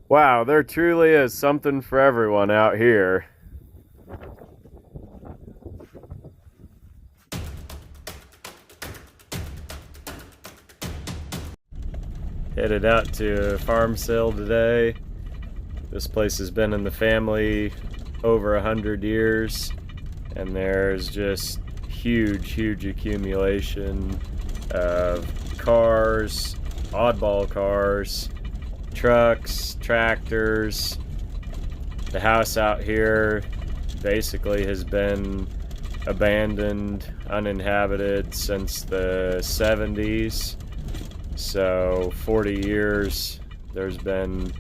Wow, there truly is something for everyone out here. Headed out to a farm sale today. This place has been in the family over 100 years, and there's just huge accumulation of cars, oddball cars, trucks, tractors. The house out here basically has been abandoned, uninhabited since the 70s. So 40 years there's been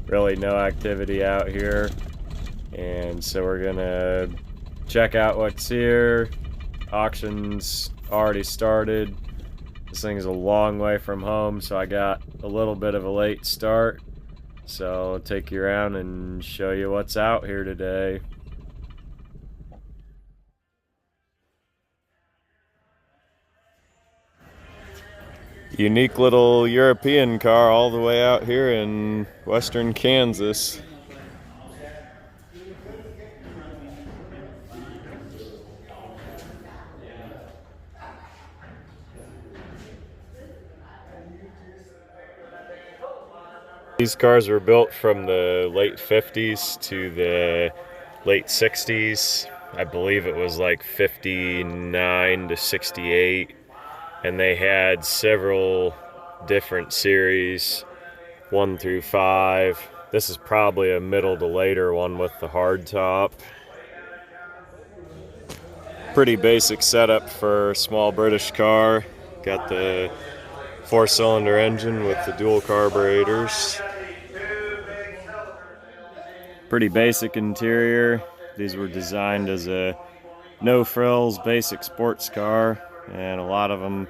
really no activity out here. And so we're gonna check out what's here. Auction's already started. This thing's a long way from home, so I got a little bit of a late start. So I'll take you around and show you what's out here today. Unique little European car all the way out here in western Kansas. These cars were built from the late 50s to the late 60s. I believe it was like 59 to 68. And they had several different series, 1 through 5. This is probably a middle to later one with the hard top. Pretty basic setup for a small British car. Got the 4-cylinder engine with the dual carburetors. Pretty basic interior. These were designed as a no-frills basic sports car, and a lot of them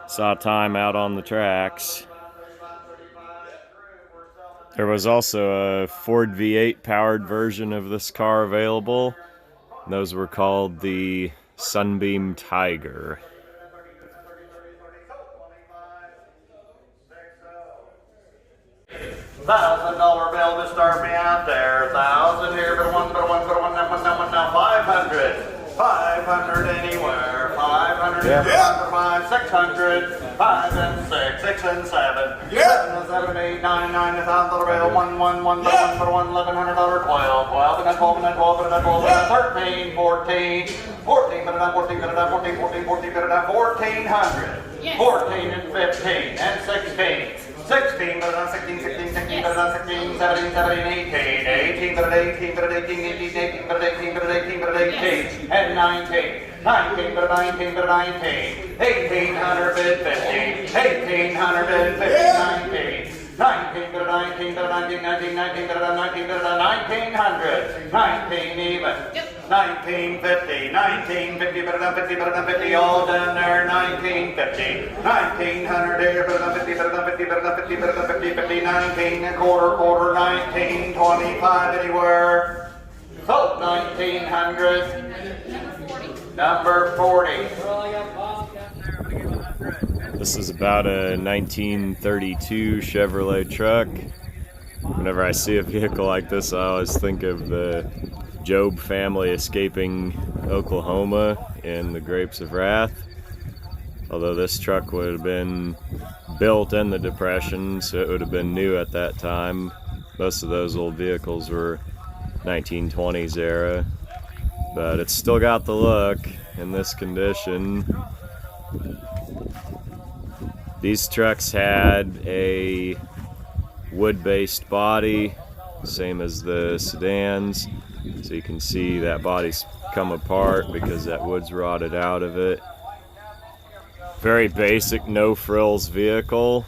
saw time out on the tracks. There was also a Ford V8 powered version of this car available. Those were called the Sunbeam Tiger. $1,000 bill to start me out there. 1,000 here, but one, now 500. 500 anywhere. 500 Yeah. for 5, 600. 5 and 6, 6 and 7. Yeah. 7 and 8, 9 and 9, $1,000 bill. 1, 1, 1, Yeah. $1,100, 12, 12, and then 12, and then 12, and then 12, and then 13, 14, 14, but then 14, but then 14, 14, 14, but then 1,400. 14 and 15 and 16. 16, but then 16, 16, 16, but then 16, 17, 17, 18, 18, but then 18, but then 18, 18, 18, but then 18, but then 18, but then 18, and 19, 19, but then 19, but then 19, 1,850, 1,850, 19, but then 19, but then 19, 19, 19, but then 19, but then 1,900, 19 even. 1950, 1950, better than 50, better than 50, all down there, 1950, 1900 there, better than 50, better than 50, better than 50, better than 50, 50, 19 and quarter, 19, 25 anywhere, so 1900, number 40. This is about a 1932 Chevrolet truck. Whenever I see a vehicle like this, I always think of the Job family escaping Oklahoma in the Grapes of Wrath. Although this truck would have been built in the Depression, so it would have been new at that time. Most of those old vehicles were 1920s era, but it's still got the look in this condition. These trucks had a wood-based body, same as the sedans. So you can see that body's come apart because that wood's rotted out of it. Very basic, no frills vehicle.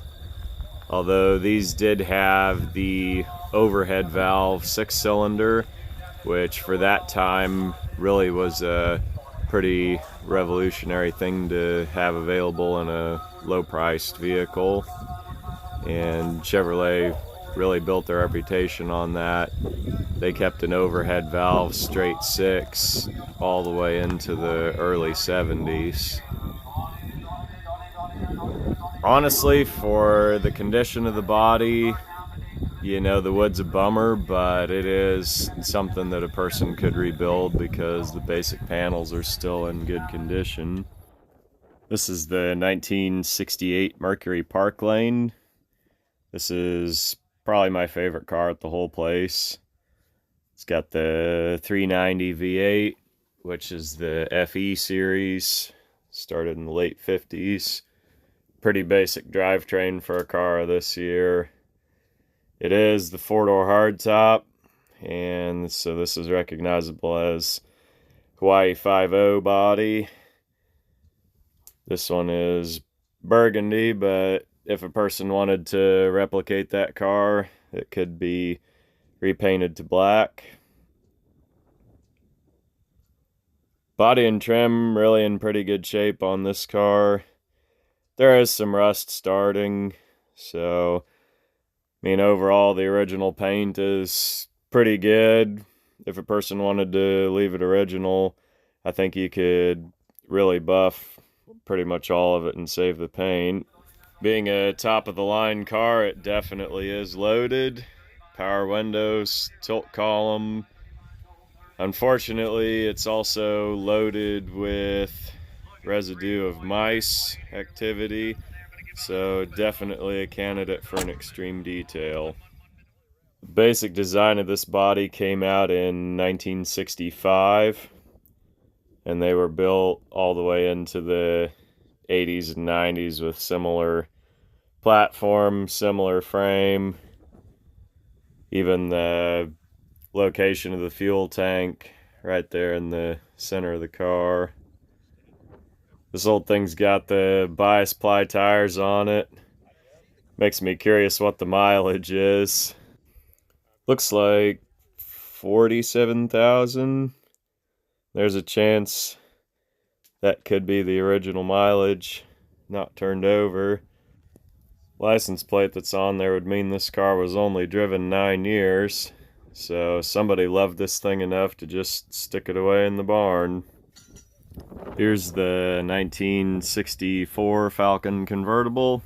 Although these did have the overhead valve 6-cylinder, which for that time really was a pretty revolutionary thing to have available in a low-priced vehicle. And Chevrolet really built their reputation on that. They kept an overhead valve straight 6 all the way into the early 70s. Honestly, for the condition of the body, you know, the wood's a bummer, but it is something that a person could rebuild because the basic panels are still in good condition. This is the 1968 Mercury Park Lane. This is probably my favorite car at the whole place. It's got the 390 V8, which is the FE series, started in the late 50s. Pretty basic drivetrain for a car this year. It is the four-door hardtop, and so this is recognizable as Hawaii 5.0 body. This one is burgundy, but if a person wanted to replicate that car, it could be repainted to black. Body and trim really in pretty good shape on this car. There is some rust starting, so I mean, overall, the original paint is pretty good. If a person wanted to leave it original, I think you could really buff pretty much all of it and save the paint. Being a top-of-the-line car, it definitely is loaded. Power windows, tilt column. Unfortunately, it's also loaded with residue of mice activity. So definitely a candidate for an extreme detail. The basic design of this body came out in 1965, and they were built all the way into the 80s and 90s with similar platform, similar frame. Even the location of the fuel tank right there in the center of the car. This old thing's got the bias ply tires on it. Makes me curious what the mileage is. Looks like 47,000. There's a chance that could be the original mileage, not turned over. License plate that's on there would mean this car was only driven 9 years. So somebody loved this thing enough to just stick it away in the barn. Here's the 1964 Falcon Convertible.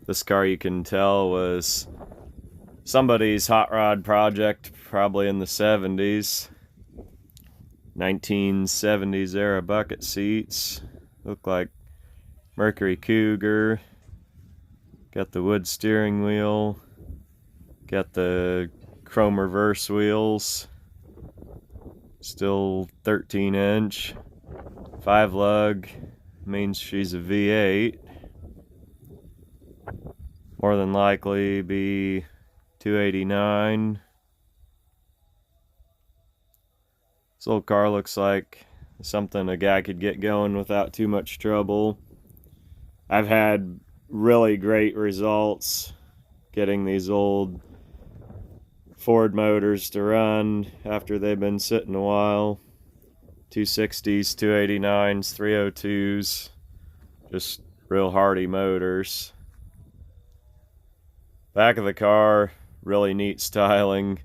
This car, you can tell, was somebody's hot rod project, probably in the 70s. 1970s era bucket seats. Look like Mercury Cougar. Got the wood steering wheel. Got the chrome reverse wheels. Still 13-inch. 5 lug. Means she's a V8. More than likely be 289. This old car looks like something a guy could get going without too much trouble. I've had really great results getting these old Ford motors to run after they've been sitting a while. 260s, 289s, 302s, just real hardy motors. Back of the car, really neat styling.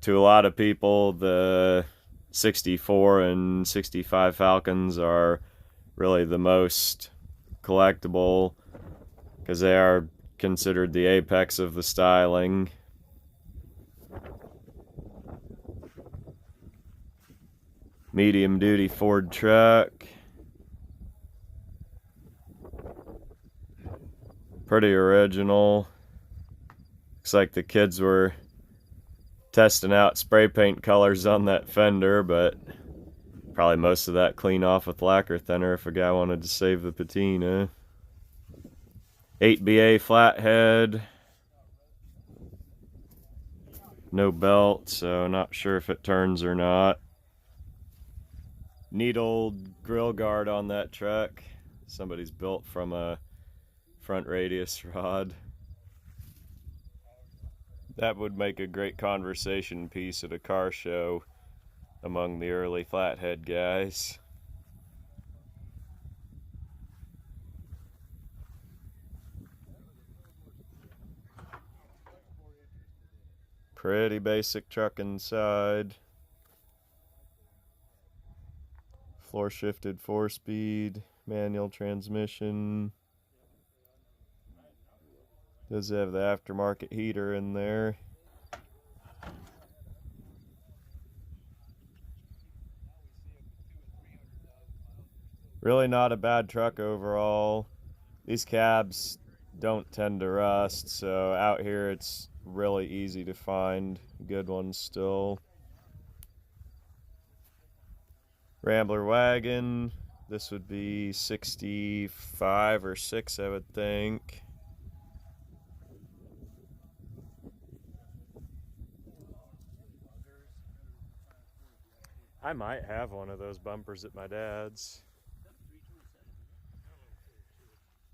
To a lot of people, the 64 and 65 Falcons are really the most collectible because they are considered the apex of the styling. Medium duty Ford truck. Pretty original. Looks like the kids were testing out spray paint colors on that fender, but probably most of that clean off with lacquer thinner if a guy wanted to save the patina. 8BA flathead. No belt, so not sure if it turns or not. Neat old grill guard on that truck. Somebody's built from a front radius rod. That would make a great conversation piece at a car show among the early flathead guys. Pretty basic truck inside. Floor shifted 4-speed, manual transmission. Does have the aftermarket heater in there. Really not a bad truck overall. These cabs don't tend to rust, so out here it's really easy to find good ones still. Rambler Wagon. This would be 65 or 6, I would think. I might have one of those bumpers at my dad's.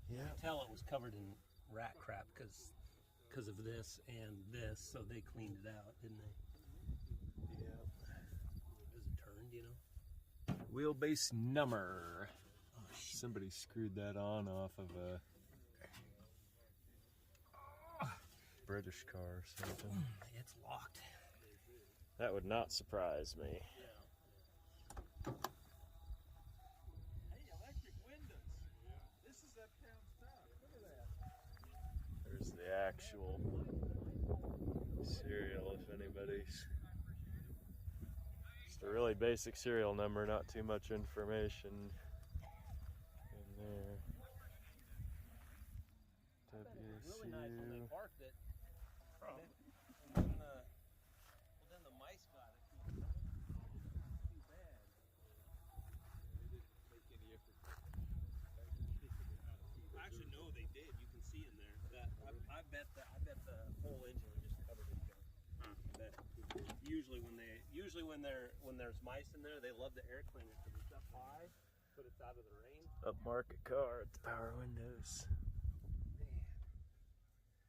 Yeah. I tell it was covered in rat crap because of this and this, so they cleaned it out, didn't they? Yeah. Is it turned, you know? Wheelbase number. Oh, somebody screwed that on off of a British car or something. It's locked. That would not surprise me. There's the actual serial, if anybody's. Just a really basic serial number, not too much information in there. Really nice when they parked it. Then the mice got it. Too bad. They didn't make any effort. Actually, no, they did. You can see in there. I bet the whole engine was just covered in gunk. Usually when there's mice in there, they love to air clean it because it's up high, but it's out of the rain. Upmarket car with the power windows. Man,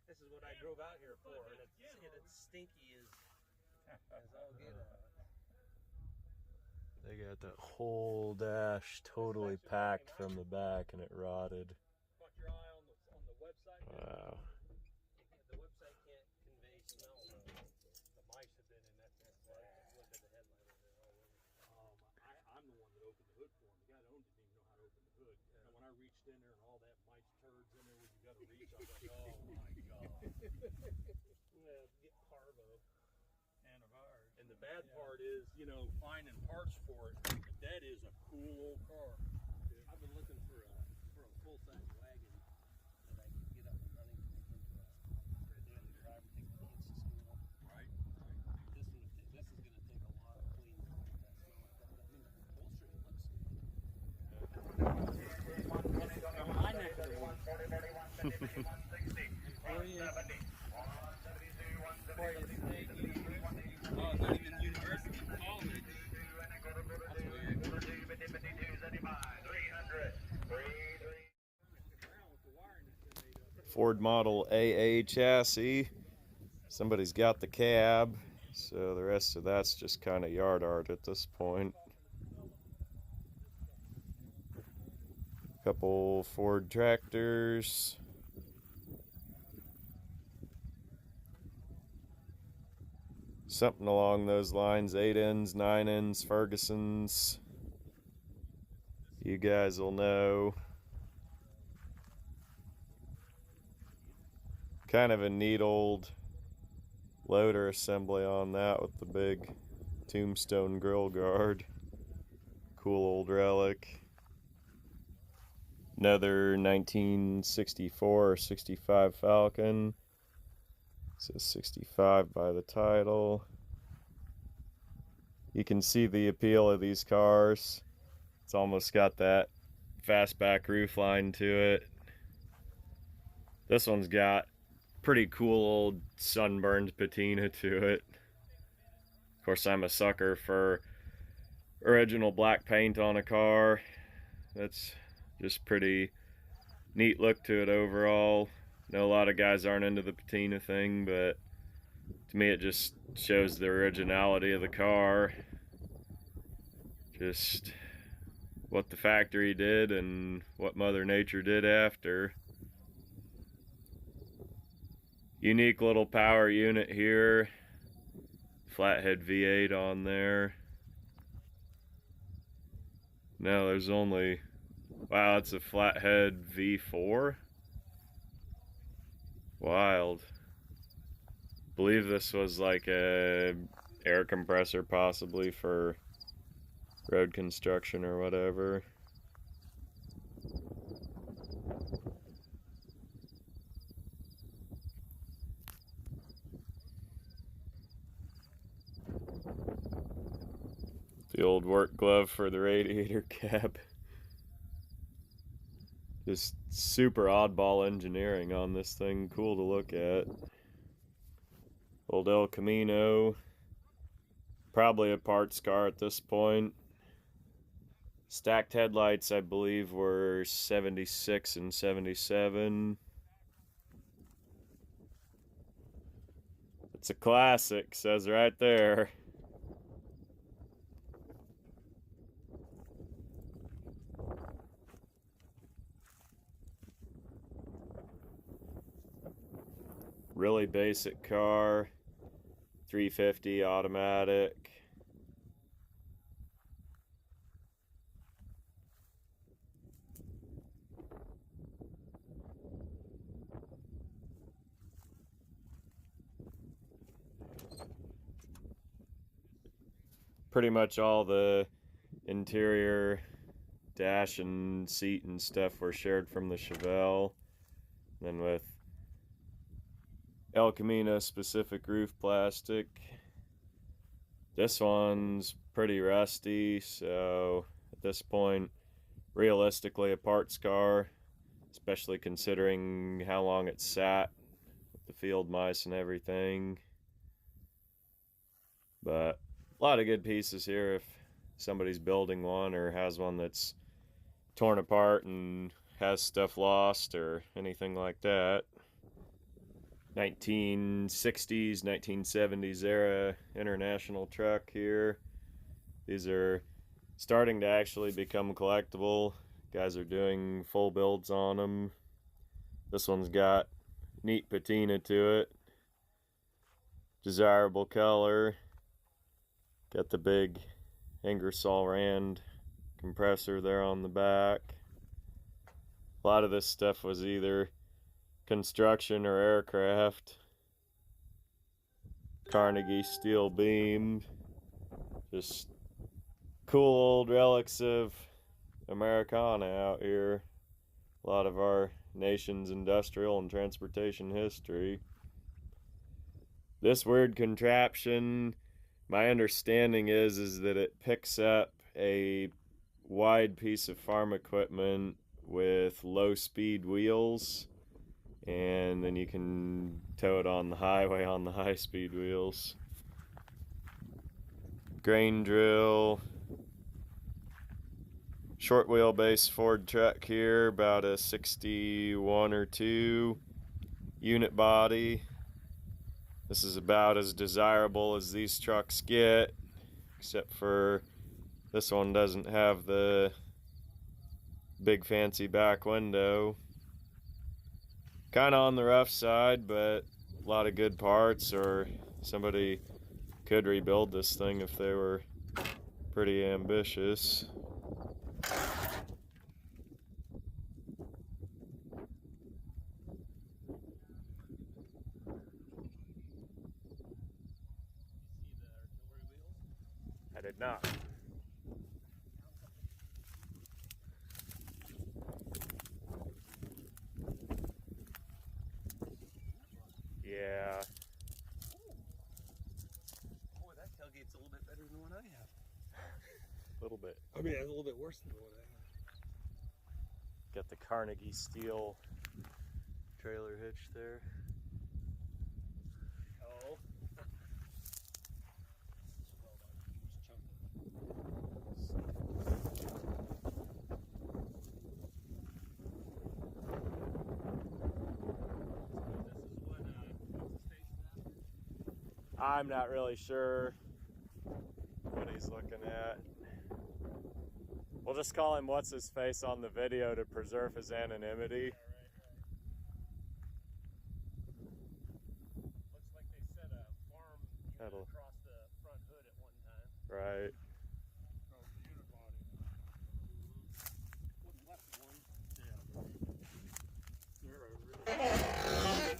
this is what I drove out here for, and it's stinky as all get out. They got that whole dash totally packed from the back, and it rotted. Caught your eye on the website. Wow. The website can't convey smell. The mice have been in that. That's why it went to the headlight over there already. I'm the one that opened the hood for him. The guy that owned it didn't even know how to open the hood. Yeah. And when I reached in there and all that mice turds in there where you got to reach, I was like, oh my god. Yeah, get Parvo. And of ours. And the bad part is, finding parts for it. That is a cool old car. Yeah. I've been looking for a full-size wagon that I can get up and running to take into a daily driver, take the kids to school. Right. This is going to take a lot of cleaning to make that smell like that. I mean, the upholstery looks good. My neck of the woods. Oh, not even university, college. Ford Model AA chassis. Somebody's got the cab, so the rest of that's just kind of yard art at this point. Couple Ford tractors. Something along those lines, 8 ends, 9 ends, Ferguson's. You guys will know. Kind of a neat old loader assembly on that with the big tombstone grill guard. Cool old relic. Another 1964 or 65 Falcon. It says 65 by the title. You can see the appeal of these cars. It's almost got that fastback roof line to it. This one's got pretty cool old sunburned patina to it. Of course, I'm a sucker for original black paint on a car. That's just pretty neat look to it overall. I know a lot of guys aren't into the patina thing, but to me it just shows the originality of the car. Just what the factory did and what Mother Nature did after. Unique little power unit here. Flathead V8 on there. No, there's only... Wow, it's a flathead V4. Wild. Believe this was like a air compressor possibly for road construction or whatever. The old work glove for the radiator cap. Just super oddball engineering on this thing. Cool to look at. Old El Camino. Probably a parts car at this point. Stacked headlights, I believe, were 76 and 77. It's a classic, says right there. Really basic car, 350 automatic. Pretty much all the interior dash and seat and stuff were shared from the Chevelle. Then with El Camino specific roof plastic. This one's pretty rusty, so at this point, realistically a parts car, especially considering how long it sat with the field mice and everything. But a lot of good pieces here if somebody's building one or has one that's torn apart and has stuff lost or anything like that. 1960s, 1970s era international truck here. These are starting to actually become collectible. Guys are doing full builds on them. This one's got neat patina to it. Desirable color. Got the big Ingersoll Rand compressor there on the back. A lot of this stuff was either construction or aircraft. Carnegie steel beam. Just cool old relics of Americana out here. A lot of our nation's industrial and transportation history. This weird contraption, my understanding is that it picks up a wide piece of farm equipment with low speed wheels, and then you can tow it on the highway on the high speed wheels. Grain drill. Short wheelbase Ford truck here, about a 61 or 2 unit body. This is about as desirable as these trucks get, except for this one doesn't have the big fancy back window. Kind of on the rough side, but a lot of good parts, or somebody could rebuild this thing if they were pretty ambitious. I did not. Yeah. Boy, that tailgate's a little bit better than the one I have. A little bit. I mean, it's a little bit worse than the one I have. Got the Carnegie steel trailer hitch there. Oh. I'm not really sure what he's looking at. We'll just call him what's his face on the video to preserve his anonymity. Looks like they set a farm unit across the front hood at one time. Right. Oh, the unit body. What's left one? Yeah. They're a really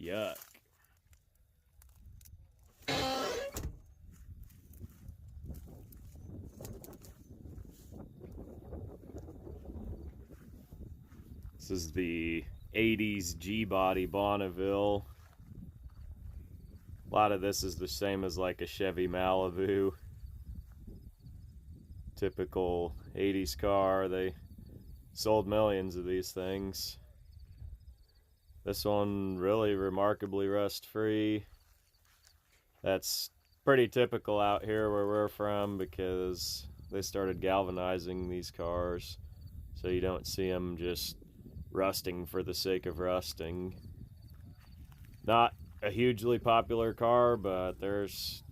Yuck. This is the 80s G-Body Bonneville. A lot of this is the same as like a Chevy Malibu. Typical 80s car. They sold millions of these things. This one really remarkably rust-free. That's pretty typical out here where we're from because they started galvanizing these cars, so you don't see them just rusting for the sake of rusting. Not a hugely popular car, but there's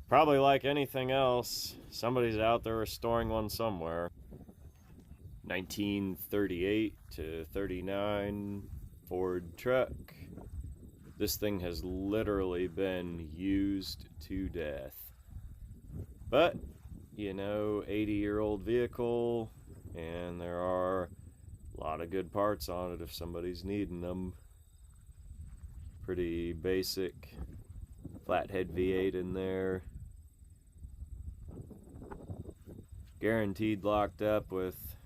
probably, like anything else, somebody's out there restoring one somewhere. 1938 to 39 Ford truck. This thing has literally been used to death. But, you know, 80-year-old vehicle, and there are a lot of good parts on it if somebody's needing them. Pretty basic flathead V8 in there. Guaranteed locked up with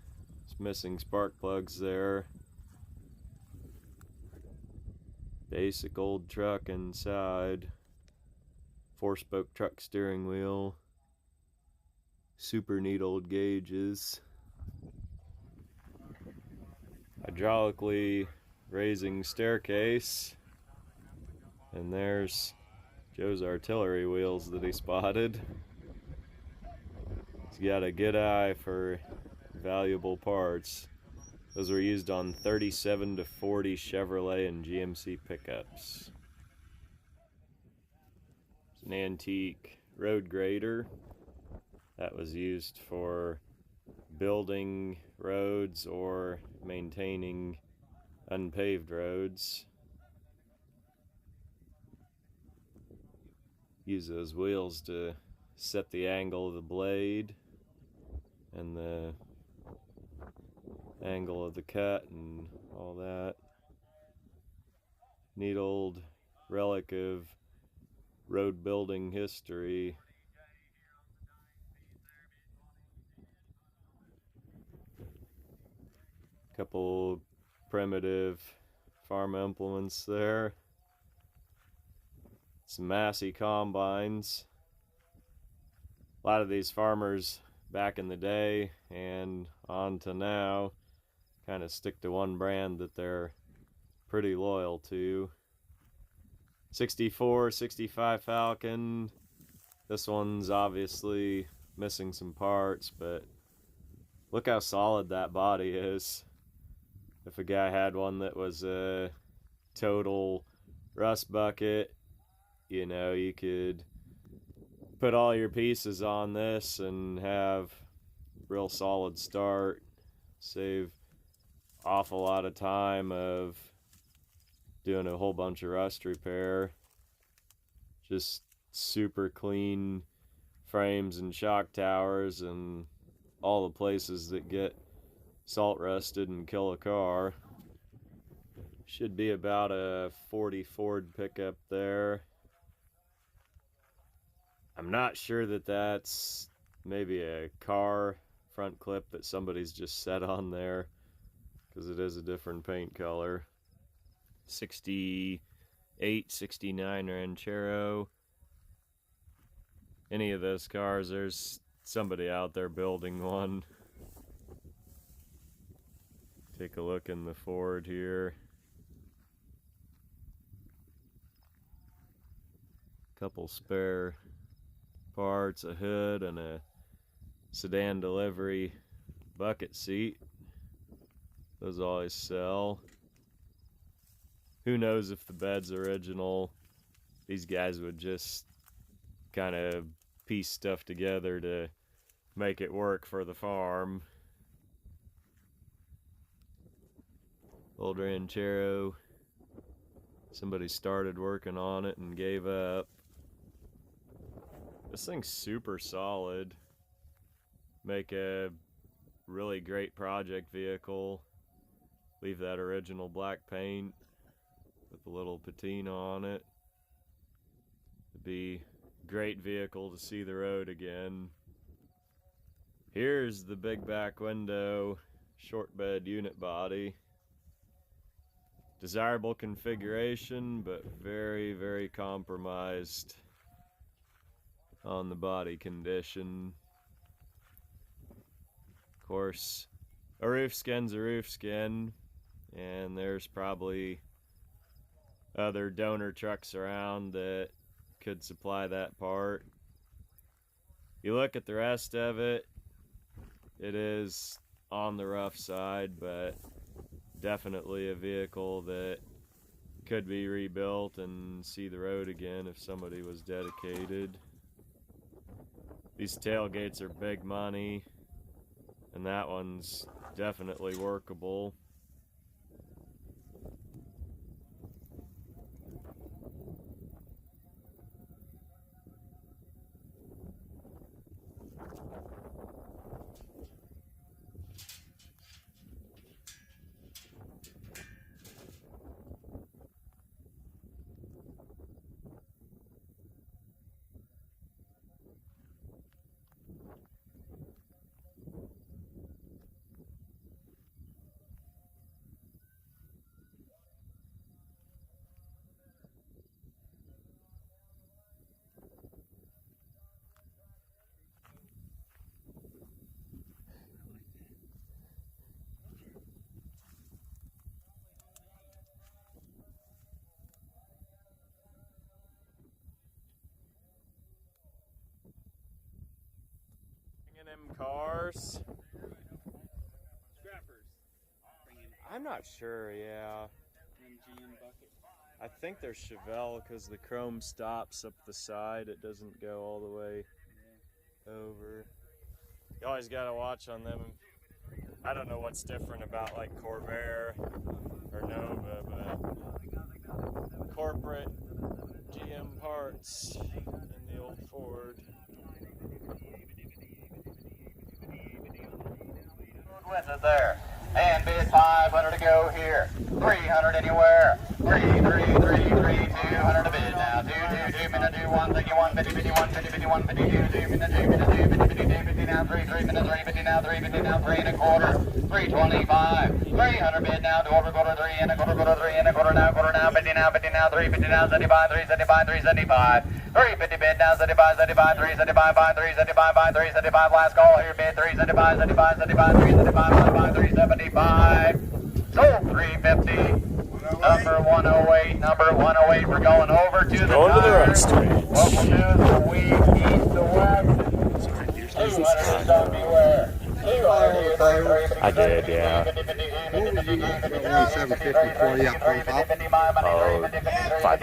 missing spark plugs there. Basic old truck inside. 4-spoke truck steering wheel. Super neat old gauges. Hydraulically raising staircase. And there's Joe's artillery wheels that he spotted. He's got a good eye for valuable parts. Those were used on 37 to 40 Chevrolet and GMC pickups. It's an antique road grader that was used for building roads or maintaining unpaved roads. Use those wheels to set the angle of the blade and the angle of the cut and all that. Neat old relic of road building history. Couple primitive farm implements there. Some Massey combines. A lot of these farmers back in the day and on to now kind of stick to one brand that they're pretty loyal to. 64, 65 Falcon. This one's obviously missing some parts, but look how solid that body is. If a guy had one that was a total rust bucket, you know, you could put all your pieces on this and have real solid start. Save awful lot of time of doing a whole bunch of rust repair. Just super clean frames and shock towers and all the places that get salt rusted and kill a car. Should be about a 40 Ford pickup there. I'm not sure that that's maybe a car front clip that somebody's just set on there, because it is a different paint color. 68, 69 Ranchero. Any of those cars, there's somebody out there building one. Take a look in the Ford here. Couple spare parts, a hood, and a sedan delivery bucket seat. Those always sell. Who knows if the bed's original? These guys would just kind of piece stuff together to make it work for the farm. Old Ranchero. Somebody started working on it and gave up. This thing's super solid. Make a really great project vehicle. Leave that original black paint. with a little patina on it. It'd be a great vehicle to see the road again. Here's the big back window, short bed unit body. Desirable configuration, but very, very compromised on the body condition. Of course, a roof skin's a roof skin, and there's probably other donor trucks around that could supply that part. You look at the rest of it, it is on the rough side, but definitely a vehicle that could be rebuilt and see the road again if somebody was dedicated. These tailgates are big money, and that one's definitely workable. Them cars. Scrappers. I'm not sure, yeah. GM bucket. I think they're Chevelle because the chrome stops up the side. It doesn't go all the way over. You always gotta watch on them. I don't know what's different about like Corvair or Nova, but corporate GM parts in the old Ford. With it there. And bid 500 to go here. 300 anywhere. 200 to bid now. 2 minute 2 1 51 50 51 50 51 52 2 minute 2 minute 2 50 52 50 now 3 minute 3 50 now 3 50 now 3 and a quarter. 325. 300 bid now. Quarter 3 and a quarter 3 and a quarter now 50 now 50 now 3 50 now 75 375 375. 350 bid now 75 75 375 5 375 5 375 last call here bid 375 75 75 375 5 375. Sold 350. Number 108, we're going over to the Going to the run street. What we'll do is we'll weave east to west. 200 stop beware. 200 I did, yeah. Only 750 for you up on top. Oh, $5.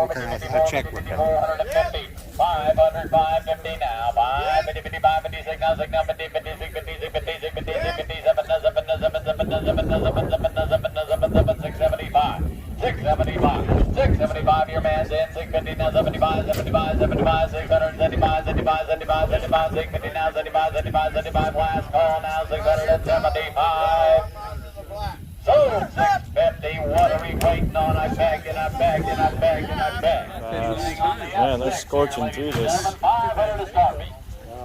Okay, I'll check with them. 500, 550 now. 550, 50, 56, now 6, now 50, 56, 56, 56, 56, 57, 675. 675, your man's in. 650 now, 75, 75, 75, 675, 75, 75, 75, 650 now, 75, 75, 75, last call now, 675. So 650, what are we waiting on? I begged and I begged and I begged and I begged. Man, they're scorching through this. 500 to start me.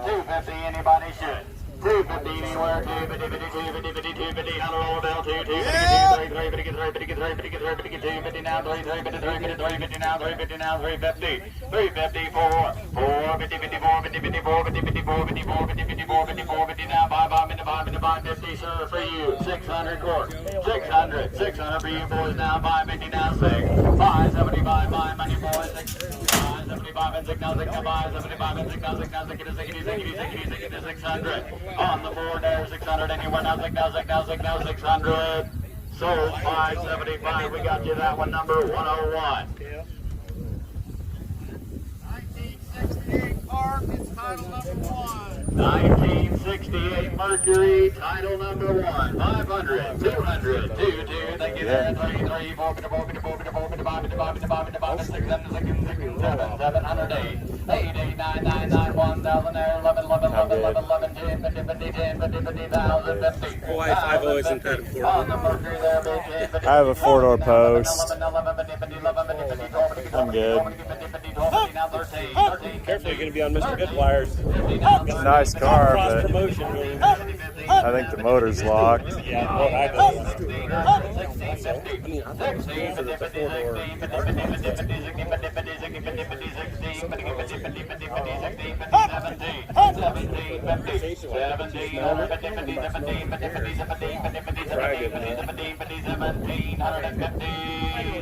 250, anybody should. 250 anywhere, 250, 250, 250, on the roll bell, 250, 250 now, 350 now, 350 now, 350, 350, 450, 54, 50, 54, 50, 54, 54, 50, 54, 54, 50 now, 550, sir, for you, 600 court, 600 for you boys now, 550 now, 6, 575, my money boys, 575 and 6 now, 6 now, 575 and 6 now, 6 now, 600. On the board there, 600 anywhere now, 6 now, 6 now, 6 now, 600. Sold 575. We got you that one, number 101. 1968. Park, it's title number 1. 1968 Mercury, title number 1. 500, 200, 2, 2, thank you there. 3, 3, 4, 4, 4, 4, 4, 4, 5, 6, 7, 708, 8, 8, 9, 9, 9, 1,000 there, 11, 11, 11, 11, 11, 10, 50, 50, 10, 50, 50,000, 50. Hawaii 50 is Untitled Chapter. On the Mercury there, big 10, 50, I have a 4-door post. 11, 11, 50, 50, 11, 50, 50, 12, 50, I'm good. 50, 50, 50, 12, 50, now 13, 13, Careful, you're going to be on Mr. Good Wires. Nice car, Cross but promotion. I think the motor's locked. Yeah, well, I don't.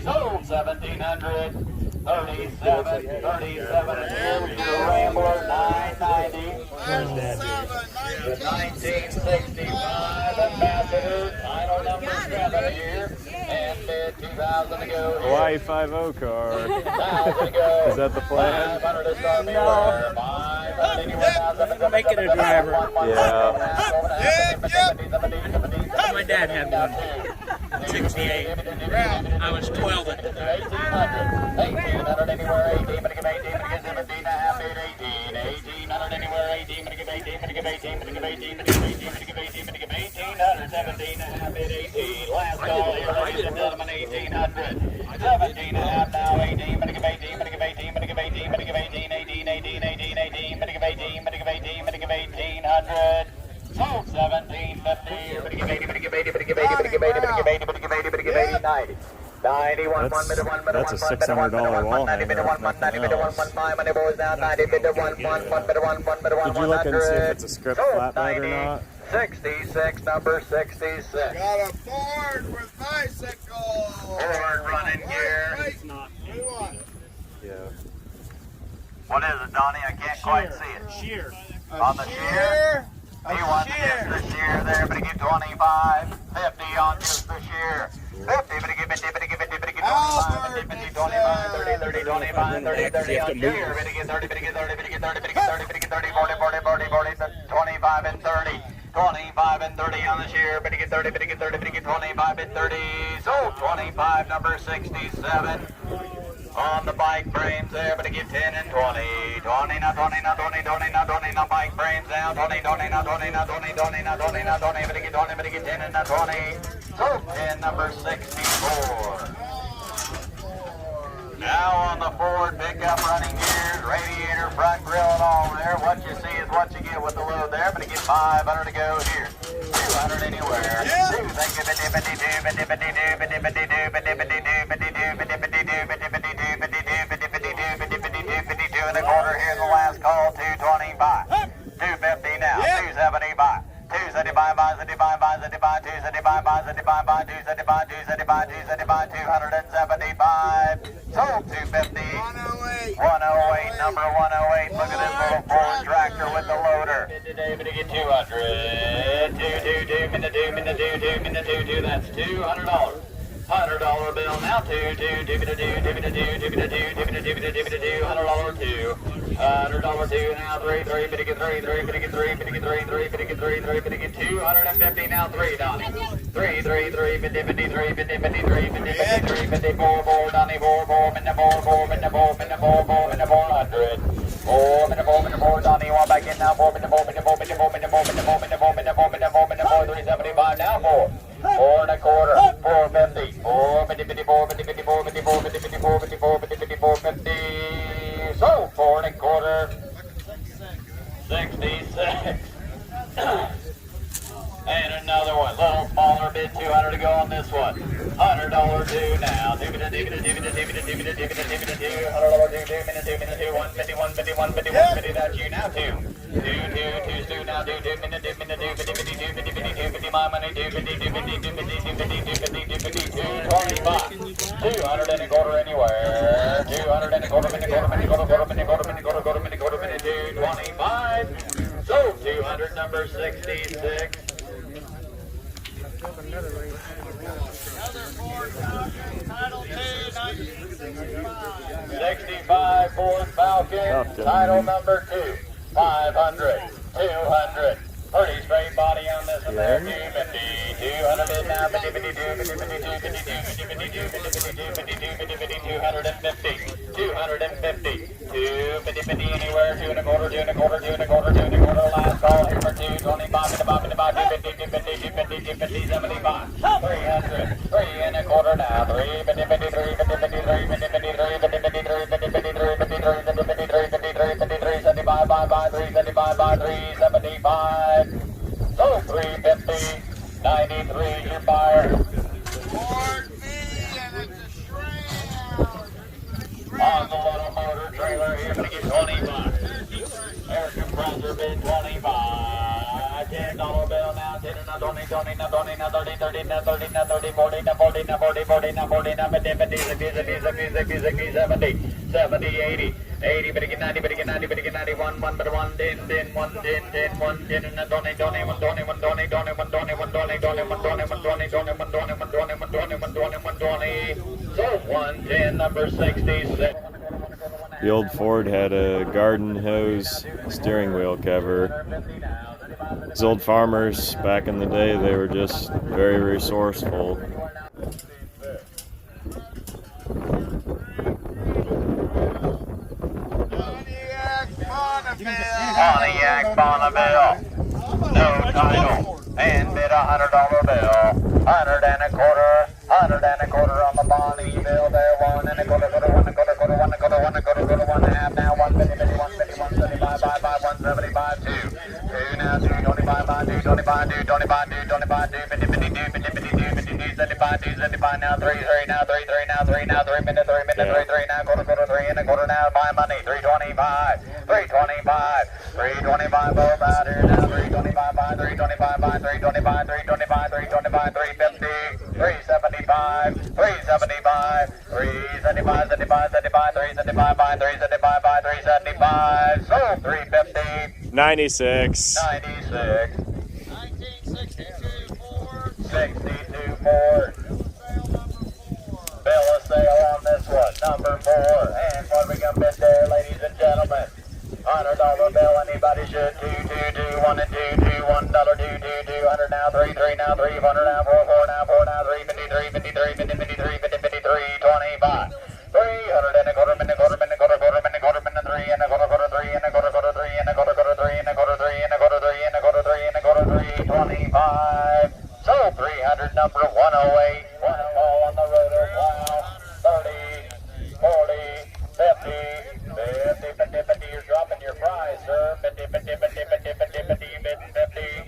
So 1,700, 37, 37, Rambler 990. 1965 Ambassador, title number 7 here, and bid 2,000 to go here. Hawaii 5-0 car. 1,000 to go. Is that the plan? 500 to start me there. 500 anywhere now. Make it a driver. Yeah. My dad had one. 68. I was 12 at the time. 1,800 anywhere, 18, but give 18, but give 17 and a half, 18, 1,800 anywhere, 18, but give 18, but give 18, but give 18, but give 18, but give 18, but give 1,800, 17 and a half, 18. Last call here, ladies and gentlemen, 1,800. 17 and a half now, 18, but give 18, but give 18, but give 18, but give 18, 18, 18, 18, 18, but give 18, but give 18, but give 1,800. Sold 1,750, but give 80, but give 80, but give 80, but give 80, but give 80, but give 80, but give 80, 90. 91, That's- 1, bid 1, bid 1, that's a $600 wall 90, bid 1, 90, bid 1, 1, 5, money boys down, 90, bid 1, 1, 1, bid 1, 1, bid 1, Did you look and see if it's a script flatbed or not? 66, number 66. Got a Ford with bicycle. Ford running gear. Who won it? Yeah. What is it, Donnie? I can't quite see it. Sheer. On the shear? He wants just the shear there, but he get 25. 50 on just the shear. 50, but he get 50, but he get 50, but he get 25, 50, 50, 25, 30, 30, 25, 30, 30 on shear. But he get 30, but he get 30, but he get 30, but he get 30, but he get 30, 40, 40, 40, 40, 25 and 30. 25 and 30 on the shear, but he get 30, but he get 30, but he get 25 and 30. So 25, number 67. On the bike frames there, but he get 10 and 20. 20, now 20, now 20, 20, now 20, now bike frames down. 20, 20, now 20, now 20, 20, now 20, now 20, but he get 20, but he get 10 and now 20. So 10, number 64. Now on the Ford pickup running gears, radiator, front grill, and all there. What you see is what you get with the load there, but he get 500 to go here. 200 anywhere. Yeah. 2, thank you, 50, 52, 50, 52, 50, 52, 50, 52, 52, 50, 52, 50, 52, 52, 50, 52, 50, 52, 52 and a quarter. Here's the last call, 225. 250 now, 275. 275, 275, 275, 275, 275, 275, 275, 275, 275. Sold 250. 108. 108, number 108. Look at this little Ford tractor with the loader. Today, but to get 200. 2, minute 2, minute 2, 2, minute 2, 2. That's $200. $100 bill now, $2, $100 $2 now, 3, 3, but get 3, 3, but get 3, but get 3, 3, but get 3, 3, but get 250 now, 3, Donnie. 3, 3, 3, but 53, but 53, but 53, but 4, 4, Donnie, 4, 4, but 4, 4, but 4, but 4, 4, but 400. 4, but 4, but 4, Donnie, you want back in now, 4, but 4, but 4, but 4, but 4, but 4, but 4, but 4, but 4, but 4, 375 now, 4. 4 and a quarter, 450, 4, 54, 54, 54, 54, 54, 54, 50. So 4 and a quarter, 66. And another one, little smaller bit, 200 to go on this one. $100 due now. $100 due, $150, 150, that's you now, 2. 2 now, 2 minute, 50 my money, 250, 225. 200 and a quarter anywhere. 200 and a quarter, minute, quarter, 225. So 200, number 66. Another Ford Falcon, Title 2, 1965. 65 Ford Falcon. Falcon, title number 2, 500, 200. Pretty straight body on this one there, 250, 200 and now, 50, 52, 50, 52, 52, 52, 52, 52, 250, 250, 250, 50 anywhere, 2 and a quarter, 2 and a quarter, 2 and a quarter, 2 and a quarter, last call here for 225 and a bob and a bob, 250, 250, 250, 250, 75, 300, 3 and a quarter now, 3, 50, 53, 50, 53, 50, 53, 50, 53, 50, 53, 53, 50, 53, 53, 53, 75 by 3, 75 by 3, 75. So 350, 93 your buyer. Ford V, and it's a shroud. On the little motor trailer here, gonna get 20 bucks. Air compressor bid 25. $10 bill now, 10 now, 20, 20 now, 20 now, 30, 30 now, 30 now, 30, 40 now, 40 now, 40, 40 now, 40 now, 50, 50, 60, 70, 70, 80, 80, but again 90, but again 90, but again 91, 1, but 1, 10, 10, 1, 10, 10, 1, 10, and 20, 20, 1, 20, 1, 20, 20, 1, 20, 1, 20, 20, 1, 20, 1, 20, 20, 1, 20, 1, 20, 1, 20, 1, 20, 1, 20, so 110, number 66. The old Ford had a garden hose steering wheel cover. These old farmers back in the day, they were just very resourceful. Pontiac Bonneville, no title, and bid $100 bill, 100 and a quarter, 100 and a quarter on the Bonneville there, 1 and a quarter, 1 and a quarter, 1 and a quarter, 1 and a quarter, 1 and a half now, 150, 150, 175, 175, 2, 2 now, 225, 225, 225, 225, 250, 50, 50, 52, 75, 275 now, 3, 3 now, 3, 3 now, 3 now, 3 minute, 3 minute, 3, 3 now, quarter, quarter, 3 and a quarter now, buy money, 325, 325, 325, both out here now, 325 by 325 by 325, 325, 325, 350, 375, 375, 375, 75, 75, 375 by 375 by 375, so 350, 96. 96, 1962 Ford. 62 Ford. Bill of sale on this one, number 4, and what we gonna bid there, ladies and gentlemen? $100 bill, anybody should, 2, 2, 2, 1 and 2, 2, $1, 2, 2, 2, 100 now, 3, 3 now, 3, 400 now, 4, 4 now, 4 now, 3, 53, 53, 50, 53, 50, 53, 25, 300 and a quarter, minute, quarter, minute, quarter, quarter, minute, quarter, minute, 3 and a quarter, quarter, 3 and a quarter, quarter, 3 and a quarter, quarter, 3 and a quarter, 3 and a quarter, 3 and a quarter, 3 and a quarter, 3, 25, so 300, number 108, 1 call on the rotor, wow, 30, 40, 50, 50, 50, 50, you're dropping your price, sir. 50, 50, 50, 50, 50, 50, you bid 50.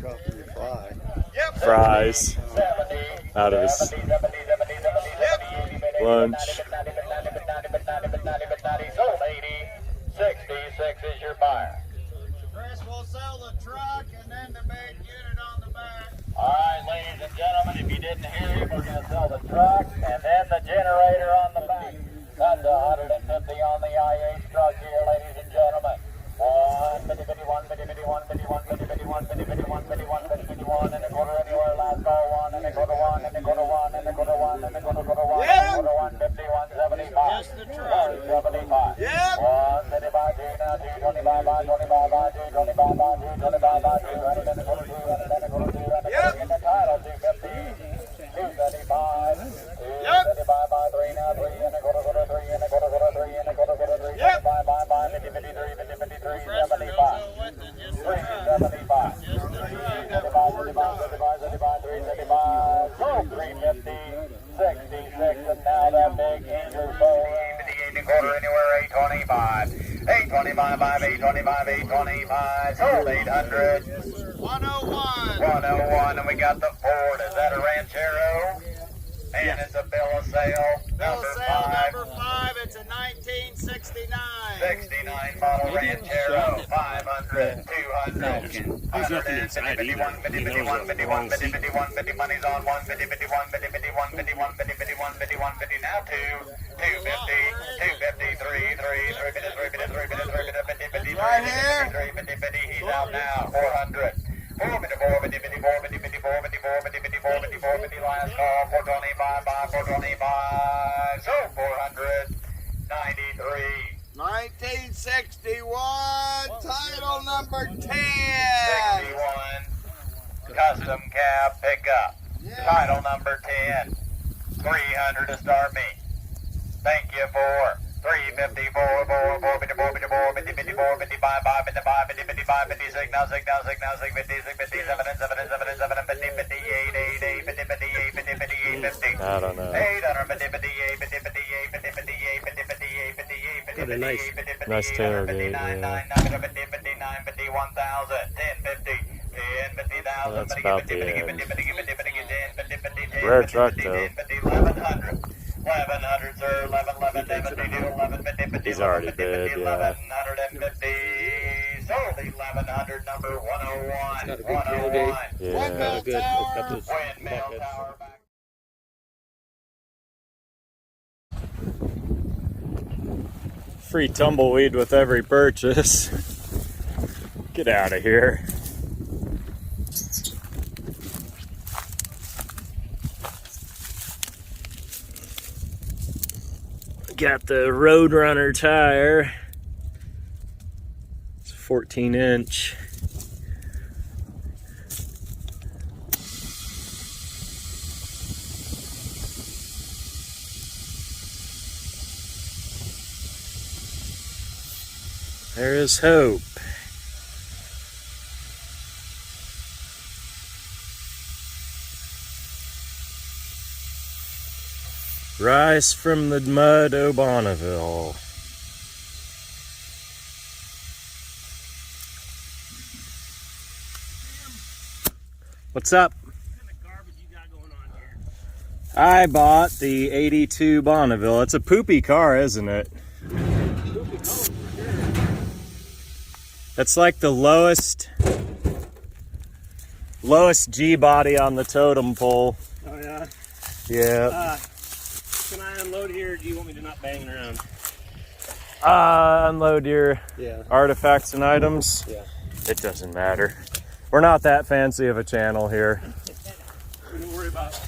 Dropping your fly. Yep. Fries 70, out of his 70, 70, 70, 70, 70, 80, lunch. 90, 90, 90, 90, 90, sold 80, 66 is your buyer. Chris will sell the truck and then the main unit on the back. All right, ladies and gentlemen, if you didn't hear him, we're going to sell the truck and then the generator on the back. That's 150 on the IH truck here, ladies and gentlemen. 1, 50, 51, 50, 51, 51, 50, 51, 50, 51, 51, 50, 51, and a quarter anywhere, last call, 1, and a quarter, 1, and a quarter, 1, and a quarter, 1, and a quarter, quarter, 1, and a quarter, 150, 175. Just the truck. 175. Yep. 175, 2 now, 225 by 25 by 225 by 225 by 200 and a quarter, 200 and a quarter, 200 Yep. in the title, 250, 275, 275 by 3 now, 3 and a quarter, quarter, 3 and a quarter, quarter, 3 and a quarter, quarter, 3, Yep. 25 by 50, 53, 50, 53, Rest of 75. those with it, just the 3, truck. 75. Just the truck. That 75, Ford 75, truck. 75, 75, 375, so 350, 66, and now that big injured bull, 58 and a quarter anywhere, 825, 825, 825, 825, sold 800, 101. 101, and we got the Ford, is that a Ranchero? And it's a bill of sale, Bill number sale 5. number 5. It's a 1969. 69 model Ranchero, 500, 200, There's nothing inside 51, 50, 51, 51, 50, 51, 50, money's on 1, 50, 51, 50, 51, 51, 50, 51, 51, 50, now 2, 250, 250, 3, 3, 3, 3, 3, 3, 50, 50, 50, Right here. 3, 50, 50, he's out now, 400. 454, 50, 54, 50, 54, 54, 50, 54, 54, 50, last call, 425 by 425, so 493. 93. 1961, title number 10. 61, custom cab pickup. Title number 10. 300 to start me. Thank you for 354, 4, 4, 54, 54, 50, 54, 55, 5, 55, 50, 55, 56, now 6, now 6, now 6, 50, 6, 57, and 7, and 7, and 7, and 50, 58, 8, 8, 50, 58, 50, 58, 50. I don't know. 800, 50, 58, 50, 58, 50, 58, 50, 58, 58, 50, 58, 50, 58, Nice tailgate, 59, yeah. 9, 50, 59, 50, 1,000, 10, 50, 10, 50,000, That's about the 50, end. 50, 50, 50, 50, 10, 50, 50, 10, Rare 50, truck, 50, though. 10, 50, 1100. 1100, sir. 11, 11, 11, 11, 50, 50, He's already 50, bid, 50, yeah. 1150. Sold 1100, number 101. Got a big 101. Yeah. Windmill Good. tower. Got those Windmill buckets. tower back. Free tumbleweed with every purchase. Get out of here. Got the Roadrunner tire. It's a 14-inch. There is hope. Rise from the mud, O Bonneville. What's up? What kind of garbage you got going on here? I bought the 82 Bonneville. It's a poopy car, isn't it? It's like the lowest G body on the totem pole. Oh yeah. Yeah. Can I unload here, or do you want me to not bang around? Unload your Yeah. artifacts and items. Yeah. It doesn't matter. We're not that fancy of a channel here. Don't worry about.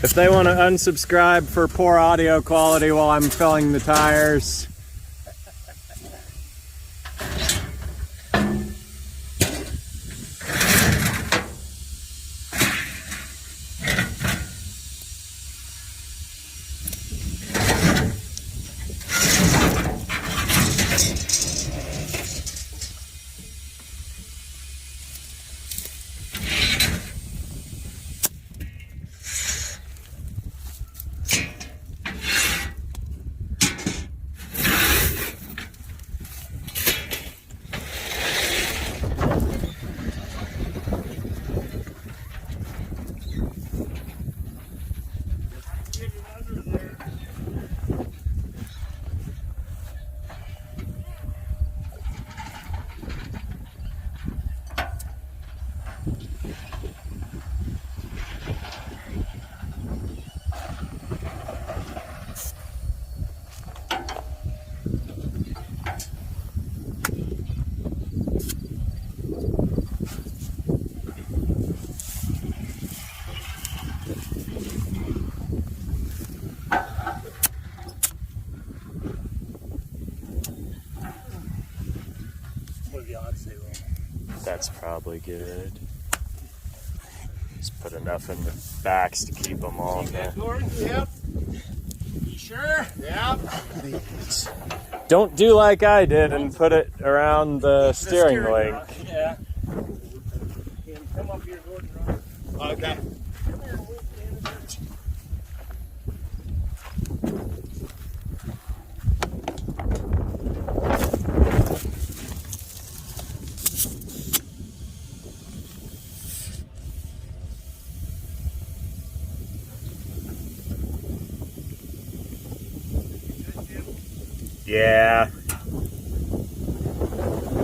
If they want to unsubscribe for poor audio quality while I'm filling the tires, What are the odds they will? that's probably good. Just put enough in the backs to keep them on there. Gordon? Yep. You sure? Yep. Don't do like I did and put it around the steering link. rod. Yeah. Come up here, Gordon. Okay. Come here, Wolf. Yeah.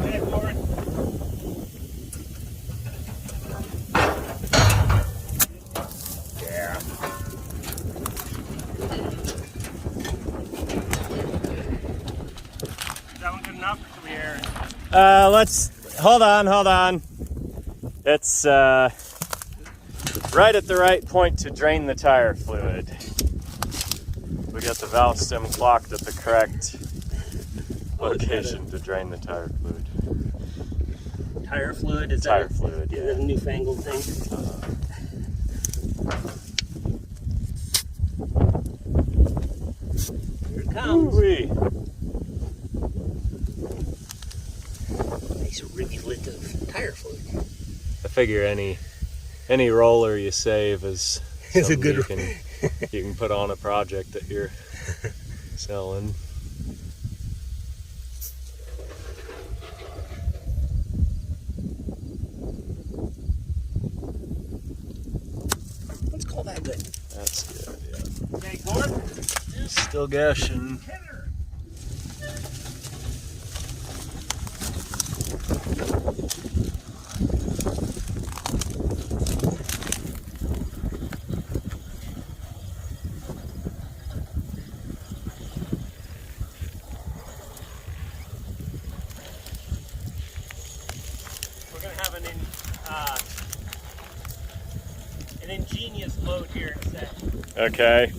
Hey, Gordon. Yeah. Is that one good enough, or should we air it? Let's hold on. It's right at the right point to drain the tire fluid. We got the valve stem clocked at the correct location to drain the tire fluid. Tire fluid? Is Tire that fluid, is that a newfangled thing? Here it comes. Ooh-wee. Nice rich lick of tire fluid. I figure any roller you save is It's a something good you can put on a project that you're selling. Let's call that good. That's good, yeah. Okay, Gordon. Still gushing. We're gonna have an ingenious load here in a second. Okay.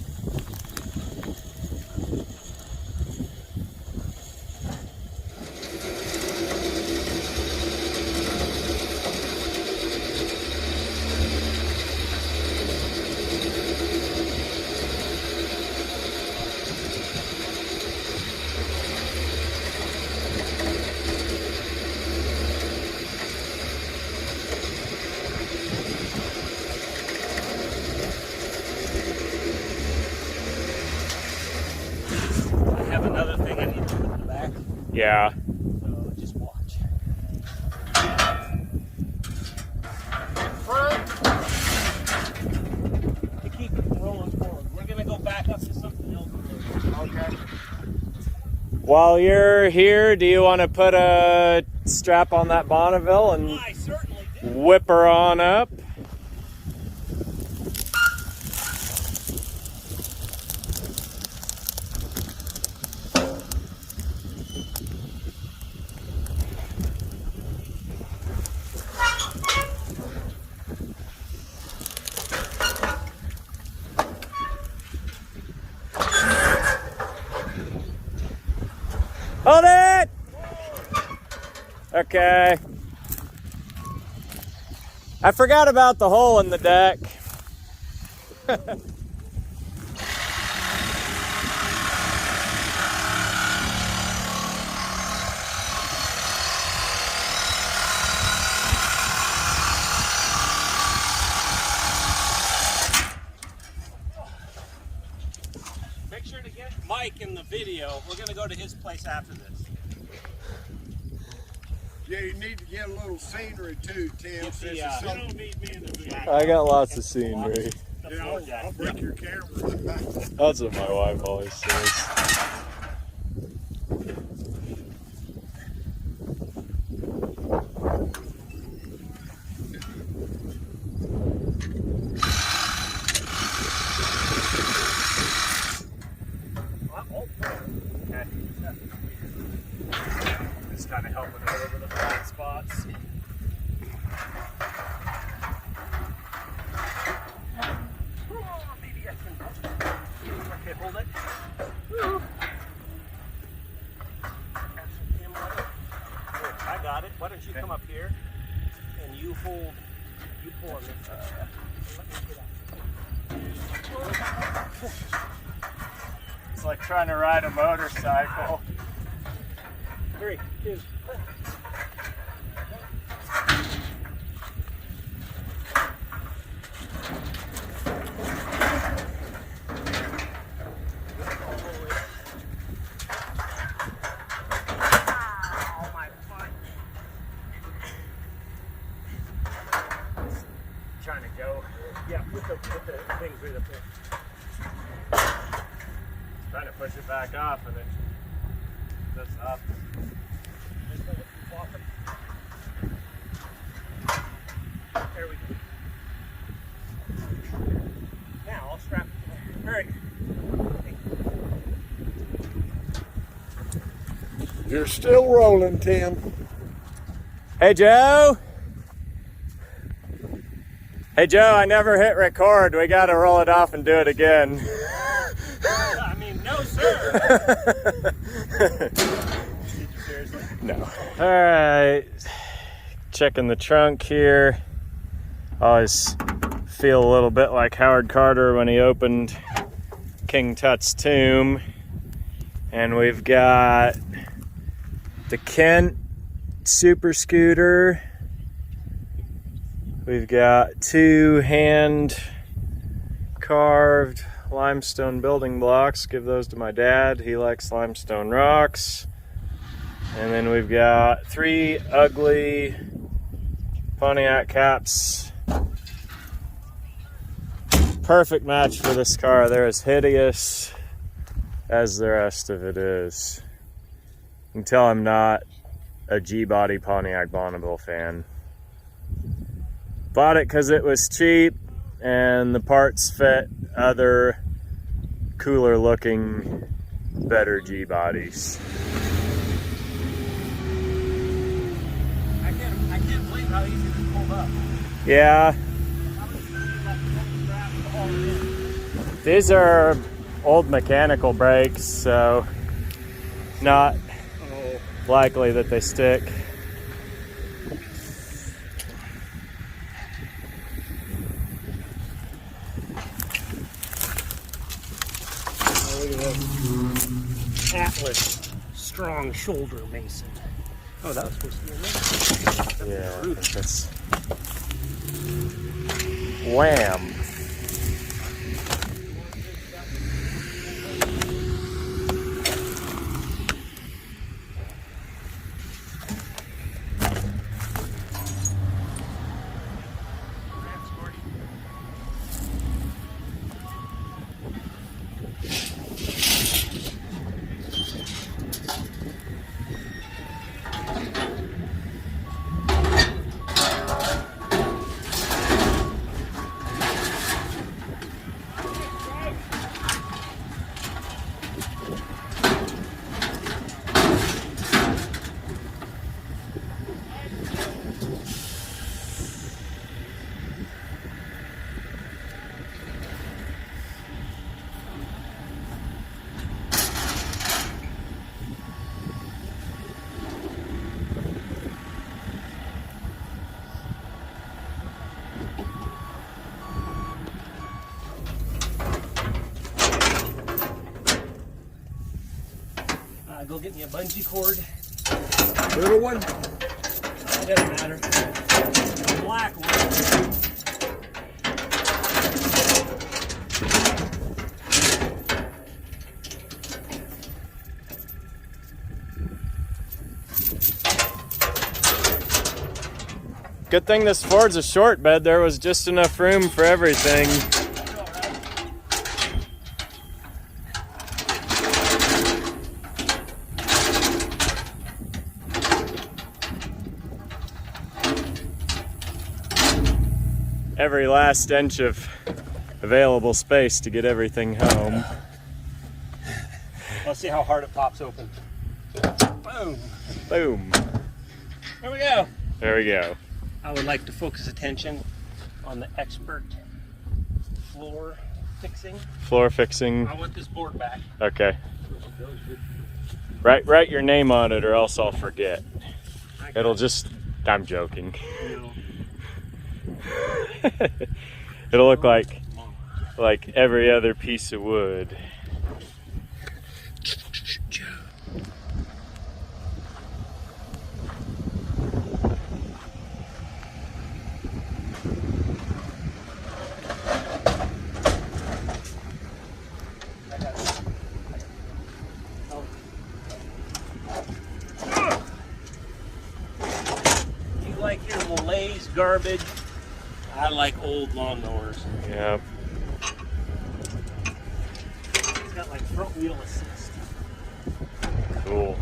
I have another thing I need to put in the back, Yeah. so just watch. Front. To keep it rolling forward. We're gonna go back up to something else. Okay. While you're here, do you want to put a strap on that Bonneville and I certainly do. whip her on up? Hold it! Okay. I forgot about the hole in the deck. Make sure to get Mike in the video. We're gonna go to his place after this. Yeah, you need to get a little scenery too, Tim. Get Since the, it's you something- don't need me in the video. I got lots of scenery. The Yeah, floor I'll jack. break your camera. That's what my wife always says. Okay. Just kind of helping her over the flat spots. Maybe I can touch it. Okay, hold it. Here, I got it. Why don't you come up here and you hold, you pull on this. Let me get out. It's like trying to ride a motorcycle. 3, 2. Trying to go. Yeah, put the things right up there. Trying to push it back up and then that's up. Just let it flop it. There we go. Now I'll strap it. All right. You're still rolling, Tim. Hey Joe! Hey Joe, I never hit record. We gotta roll it off and do it again. I mean, No. Alright. Checking the trunk here. Always feel a little bit like Howard Carter when he opened King Tut's tomb. And we've got the Kent super scooter. We've got 2 hand carved limestone building blocks. Give those to my dad. He likes limestone rocks. And then we've got 3 ugly Pontiac caps. Perfect match for this car. They're as hideous as the rest of it is. You can tell I'm not a G-body Pontiac Bonneville fan. Bought it because it was cheap and the parts fit other cooler looking, better G-bodies. I can't believe how easy this pulled up. Yeah. These are old mechanical brakes, so not likely that they stick. Look at that Atlas strong shoulder mason. Oh, that was supposed to be a mason. Yeah, I think that's wham. Go get me a bungee cord. Little one? It doesn't matter. A black one. Good thing this Ford's a short bed. There was just enough room for everything. Every last inch of available space to get everything home. Let's see how hard it pops open. Boom. Boom. There we go. There we go. I would like to focus attention on the expert floor fixing. Floor fixing. I want this board back. Okay. Write your name on it or else I'll forget. It'll just, I'm joking. It'll look like every other piece of wood. You like your Malaise garbage? I like old lawnmowers. Yeah. It's got like front wheel assist. Cool.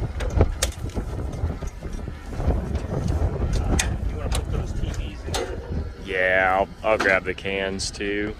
You want to put those TVs in here? Yeah, I'll grab the cans too.